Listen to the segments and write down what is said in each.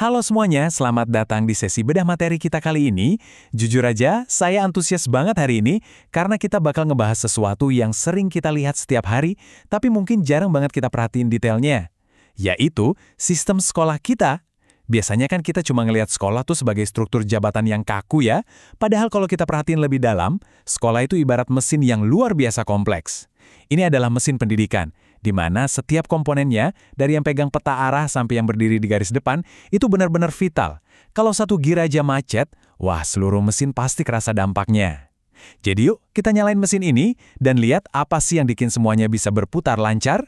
Halo semuanya, selamat datang di sesi bedah materi kita kali ini. Jujur aja, saya antusias banget hari ini karena kita bakal ngebahas sesuatu yang sering kita lihat setiap hari, tapi mungkin jarang banget kita perhatiin detailnya, yaitu sistem sekolah kita. Biasanya kan kita cuma ngelihat sekolah tuh sebagai struktur jabatan yang kaku ya, padahal kalau kita perhatiin lebih dalam, sekolah itu ibarat mesin yang luar biasa kompleks. Ini adalah mesin pendidikan, di mana setiap komponennya, dari yang pegang peta arah sampai yang berdiri di garis depan, itu benar-benar vital. Kalau satu gear aja macet, wah seluruh mesin pasti kerasa dampaknya. Jadi yuk, kita nyalain mesin ini, dan lihat apa sih yang bikin semuanya bisa berputar lancar.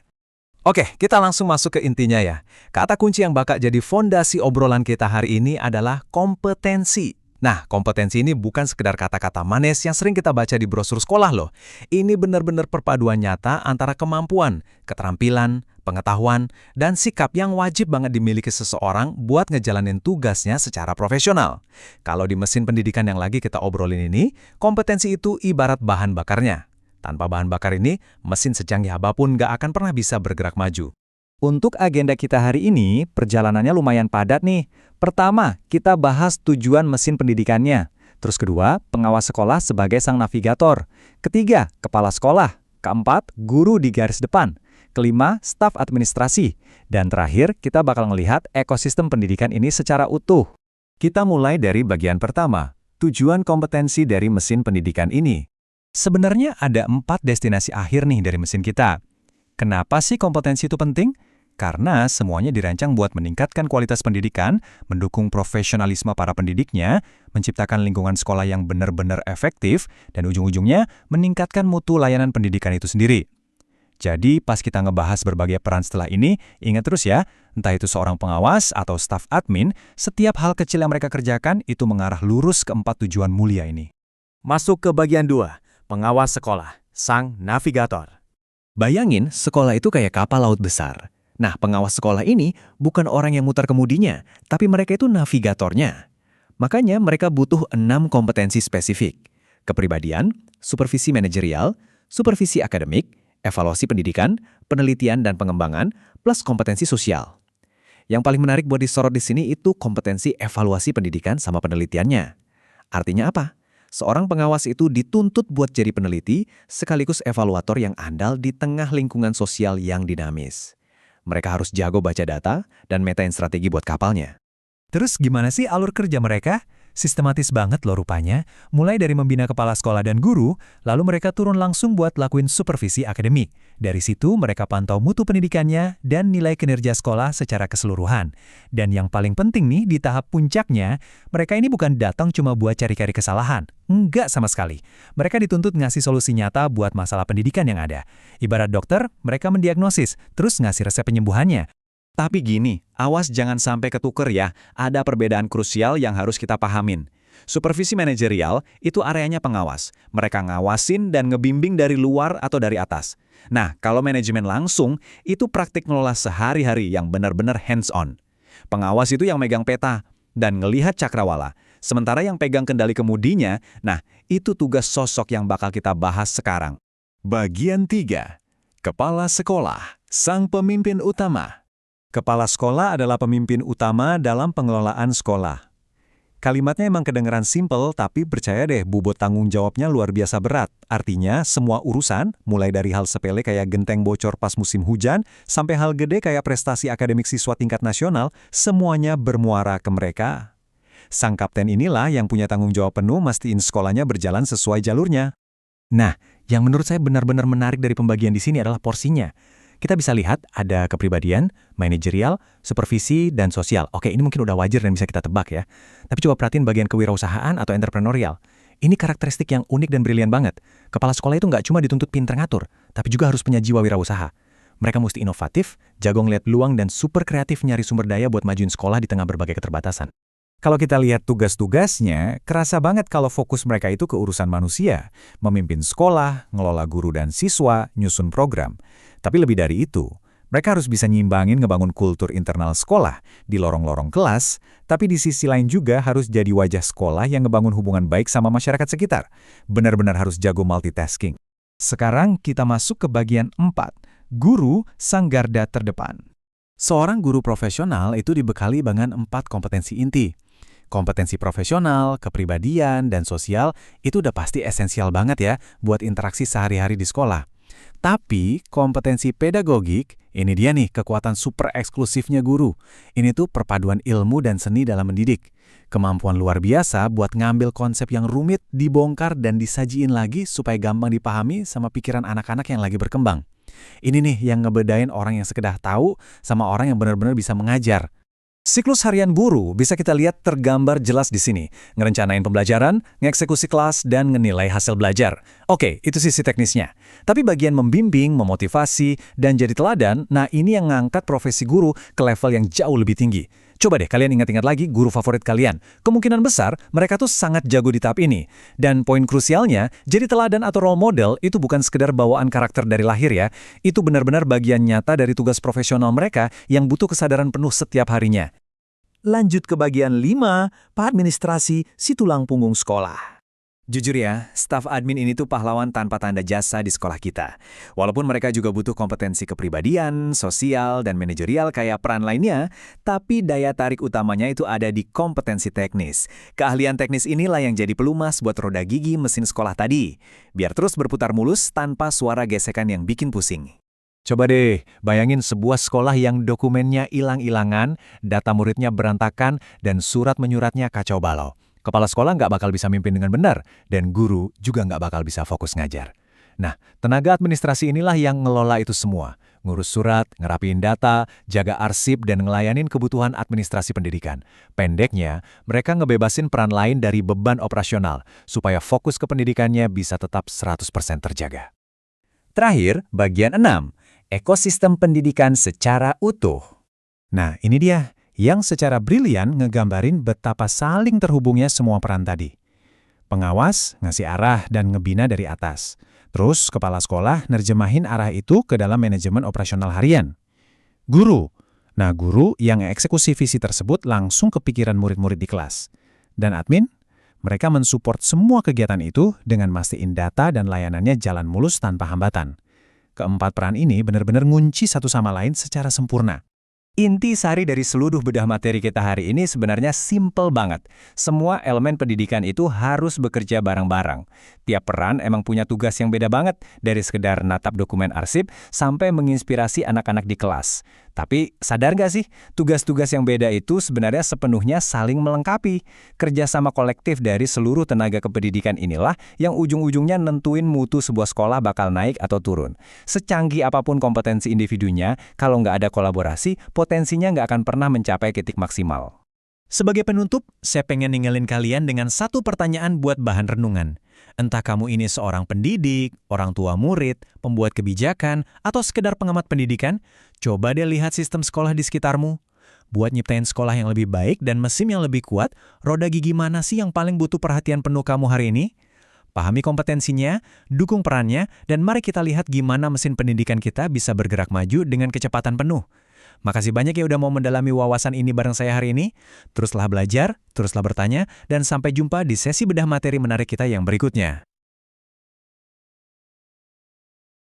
Oke, kita langsung masuk ke intinya ya. Kata kunci yang bakal jadi fondasi obrolan kita hari ini adalah kompetensi. Nah, kompetensi ini bukan sekedar kata-kata manis yang sering kita baca di brosur sekolah loh. Ini benar-benar perpaduan nyata antara kemampuan, keterampilan, pengetahuan, dan sikap yang wajib banget dimiliki seseorang buat ngejalanin tugasnya secara profesional. Kalau di mesin pendidikan yang lagi kita obrolin ini, kompetensi itu ibarat bahan bakarnya. Tanpa bahan bakar ini, mesin secanggih apapun nggak akan pernah bisa bergerak maju. Untuk agenda kita hari ini, perjalanannya lumayan padat nih. Pertama, kita bahas tujuan mesin pendidikannya. Terus kedua, pengawas sekolah sebagai sang navigator. Ketiga, kepala sekolah. Keempat, guru di garis depan. Kelima, staf administrasi. Dan terakhir, kita bakal melihat ekosistem pendidikan ini secara utuh. Kita mulai dari bagian pertama, tujuan kompetensi dari mesin pendidikan ini. Sebenarnya ada 4 destinasi akhir nih dari mesin kita. Kenapa sih kompetensi itu penting? Karena semuanya dirancang buat meningkatkan kualitas pendidikan, mendukung profesionalisme para pendidiknya, menciptakan lingkungan sekolah yang benar-benar efektif, dan ujung-ujungnya meningkatkan mutu layanan pendidikan itu sendiri. Jadi pas kita ngebahas berbagai peran setelah ini, ingat terus ya, entah itu seorang pengawas atau staf admin, setiap hal kecil yang mereka kerjakan itu mengarah lurus ke 4 tujuan mulia ini. Masuk ke bagian 2, pengawas sekolah, sang navigator. Bayangin, sekolah itu kayak kapal laut besar. Nah, pengawas sekolah ini bukan orang yang mutar kemudinya, tapi mereka itu navigatornya. Makanya mereka butuh 6 kompetensi spesifik. Kepribadian, supervisi manajerial, supervisi akademik, evaluasi pendidikan, penelitian dan pengembangan, plus kompetensi sosial. Yang paling menarik buat disorot di sini itu kompetensi evaluasi pendidikan sama penelitiannya. Artinya apa? Seorang pengawas itu dituntut buat jadi peneliti sekaligus evaluator yang andal di tengah lingkungan sosial yang dinamis. Mereka harus jago baca data dan metain strategi buat kapalnya. Terus gimana sih alur kerja mereka? Sistematis banget loh rupanya, mulai dari membina kepala sekolah dan guru, lalu mereka turun langsung buat lakuin supervisi akademik. Dari situ mereka pantau mutu pendidikannya dan nilai kinerja sekolah secara keseluruhan. Dan yang paling penting nih di tahap puncaknya, mereka ini bukan datang cuma buat cari-cari kesalahan. Enggak sama sekali. Mereka dituntut ngasih solusi nyata buat masalah pendidikan yang ada. Ibarat dokter, mereka mendiagnosis, terus ngasih resep penyembuhannya. Tapi gini, awas jangan sampai ketuker ya, ada perbedaan krusial yang harus kita pahamin. Supervisi manajerial itu areanya pengawas. Mereka ngawasin dan ngebimbing dari luar atau dari atas. Nah, kalau manajemen langsung, itu praktik ngelola sehari-hari yang benar-benar hands-on. Pengawas itu yang megang peta dan ngelihat cakrawala. Sementara yang pegang kendali kemudinya, nah itu tugas sosok yang bakal kita bahas sekarang. Bagian 3. Kepala sekolah, sang pemimpin utama. Kepala sekolah adalah pemimpin utama dalam pengelolaan sekolah. Kalimatnya emang kedengeran simpel, tapi percaya deh bobot tanggung jawabnya luar biasa berat. Artinya semua urusan, mulai dari hal sepele kayak genteng bocor pas musim hujan, sampai hal gede kayak prestasi akademik siswa tingkat nasional, semuanya bermuara ke mereka. Sang kapten inilah yang punya tanggung jawab penuh mastiin sekolahnya berjalan sesuai jalurnya. Nah, yang menurut saya benar-benar menarik dari pembagian di sini adalah porsinya. Kita bisa lihat ada kepribadian, manajerial, supervisi, dan sosial. Oke, ini mungkin udah wajar dan bisa kita tebak ya. Tapi coba perhatiin bagian kewirausahaan atau entrepreneurial. Ini karakteristik yang unik dan brilian banget. Kepala sekolah itu nggak cuma dituntut pinter ngatur, tapi juga harus punya jiwa wirausaha. Mereka mesti inovatif, jago ngeliat peluang, dan super kreatif nyari sumber daya buat majuin sekolah di tengah berbagai keterbatasan. Kalau kita lihat tugas-tugasnya, kerasa banget kalau fokus mereka itu ke urusan manusia, memimpin sekolah, ngelola guru dan siswa, nyusun program. Tapi lebih dari itu, mereka harus bisa nyimbangin ngebangun kultur internal sekolah di lorong-lorong kelas, tapi di sisi lain juga harus jadi wajah sekolah yang ngebangun hubungan baik sama masyarakat sekitar. Benar-benar harus jago multitasking. Sekarang kita masuk ke bagian 4, guru sang garda terdepan. Seorang guru profesional itu dibekali dengan 4 kompetensi inti. Kompetensi profesional, kepribadian, dan sosial itu udah pasti esensial banget ya buat interaksi sehari-hari di sekolah. Tapi kompetensi pedagogik, ini dia nih kekuatan super eksklusifnya guru. Ini tuh perpaduan ilmu dan seni dalam mendidik. Kemampuan luar biasa buat ngambil konsep yang rumit, dibongkar dan disajiin lagi supaya gampang dipahami sama pikiran anak-anak yang lagi berkembang. Ini nih yang ngebedain orang yang sekedar tahu sama orang yang benar-benar bisa mengajar. Siklus harian guru bisa kita lihat tergambar jelas di sini. Ngerencanain pembelajaran, ngeksekusi kelas, dan ngenilai hasil belajar. Oke, itu sisi teknisnya. Tapi bagian membimbing, memotivasi, dan jadi teladan, nah ini yang ngangkat profesi guru ke level yang jauh lebih tinggi. Coba deh kalian ingat-ingat lagi guru favorit kalian. Kemungkinan besar mereka tuh sangat jago di tahap ini. Dan poin krusialnya, jadi teladan atau role model itu bukan sekedar bawaan karakter dari lahir ya. Itu benar-benar bagian nyata dari tugas profesional mereka yang butuh kesadaran penuh setiap harinya. Lanjut ke bagian 5, administrasi si tulang punggung sekolah. Jujur ya, staf admin ini tuh pahlawan tanpa tanda jasa di sekolah kita. Walaupun mereka juga butuh kompetensi kepribadian, sosial, dan manajerial kayak peran lainnya, tapi daya tarik utamanya itu ada di kompetensi teknis. Keahlian teknis inilah yang jadi pelumas buat roda gigi mesin sekolah tadi, biar terus berputar mulus tanpa suara gesekan yang bikin pusing. Coba deh, bayangin sebuah sekolah yang dokumennya hilang-hilangan, data muridnya berantakan, dan surat-menyuratnya kacau balau. Kepala sekolah nggak bakal bisa mimpin dengan benar, dan guru juga nggak bakal bisa fokus ngajar. Nah, tenaga administrasi inilah yang ngelola itu semua. Ngurus surat, ngerapiin data, jaga arsip, dan ngelayanin kebutuhan administrasi pendidikan. Pendeknya, mereka ngebebasin peran lain dari beban operasional, supaya fokus ke pendidikannya bisa tetap 100% terjaga. Terakhir, bagian 6. Ekosistem pendidikan secara utuh. Nah, ini dia yang secara brilian ngegambarin betapa saling terhubungnya semua peran tadi. Pengawas ngasih arah dan ngebina dari atas. Terus kepala sekolah nerjemahin arah itu ke dalam manajemen operasional harian. Guru. Nah, guru yang eksekusi visi tersebut langsung ke pikiran murid-murid di kelas. Dan admin, mereka mensupport semua kegiatan itu dengan mastiin data dan layanannya jalan mulus tanpa hambatan. Keempat peran ini benar-benar ngunci satu sama lain secara sempurna. Inti sari dari seluruh bedah materi kita hari ini sebenarnya simple banget. Semua elemen pendidikan itu harus bekerja bareng-bareng. Tiap peran emang punya tugas yang beda banget, dari sekedar natap dokumen arsip sampai menginspirasi anak-anak di kelas. Tapi sadar nggak sih, tugas-tugas yang beda itu sebenarnya sepenuhnya saling melengkapi. Kerjasama kolektif dari seluruh tenaga kependidikan inilah yang ujung-ujungnya nentuin mutu sebuah sekolah bakal naik atau turun. Secanggih apapun kompetensi individunya, kalau nggak ada kolaborasi, potensinya nggak akan pernah mencapai titik maksimal. Sebagai penutup, saya pengen ninggalin kalian dengan satu pertanyaan buat bahan renungan. Entah kamu ini seorang pendidik, orang tua murid, pembuat kebijakan, atau sekedar pengamat pendidikan, coba deh lihat sistem sekolah di sekitarmu. Buat nyiptain sekolah yang lebih baik dan mesin yang lebih kuat, roda gigi mana sih yang paling butuh perhatian penuh kamu hari ini? Pahami kompetensinya, dukung perannya, dan mari kita lihat gimana mesin pendidikan kita bisa bergerak maju dengan kecepatan penuh. Makasih banyak ya udah mau mendalami wawasan ini bareng saya hari ini. Teruslah belajar, teruslah bertanya, dan sampai jumpa di sesi bedah materi menarik kita yang berikutnya.